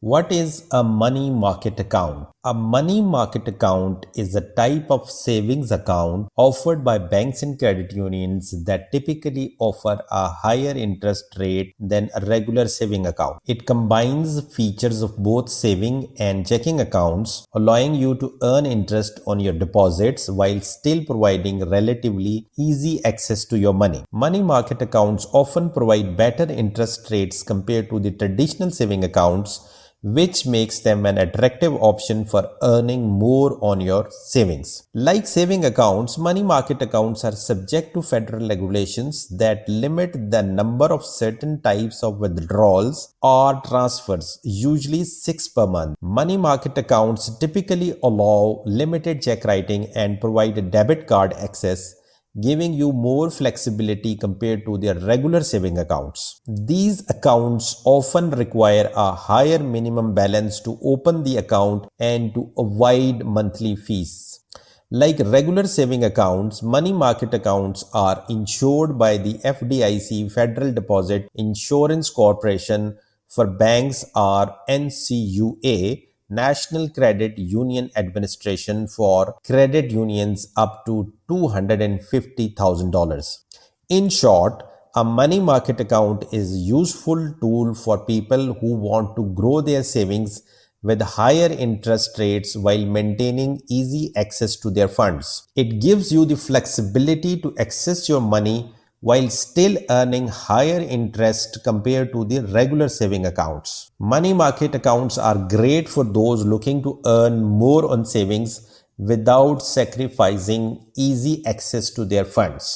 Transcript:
What is a money market account? A money market account is a type of savings account offered by banks and credit unions that typically offer a higher interest rate than a regular saving account. It combines features of both saving and checking accounts, allowing you to earn interest on your deposits while still providing relatively easy access to your money. Money market accounts often provide better interest rates compared to the traditional saving accounts, which makes them an attractive option for earning more on your savings. Like saving accounts, money market accounts are subject to federal regulations that limit the number of certain types of withdrawals or transfers, usually 6 per month. Money market accounts typically allow limited check writing and provide debit card access, giving you more flexibility compared to their regular saving accounts. These accounts often require a higher minimum balance to open the account and to avoid monthly fees. Like regular saving accounts, money market accounts are insured by the FDIC Federal Deposit Insurance Corporation. For banks are NCUA, National Credit Union Administration, for credit unions up to $250,000. In short, a money market account is a useful tool for people who want to grow their savings with higher interest rates while maintaining easy access to their funds. It gives you the flexibility to access your money while still earning higher interest compared to the regular saving accounts. Money market accounts are great for those looking to earn more on savings without sacrificing easy access to their funds.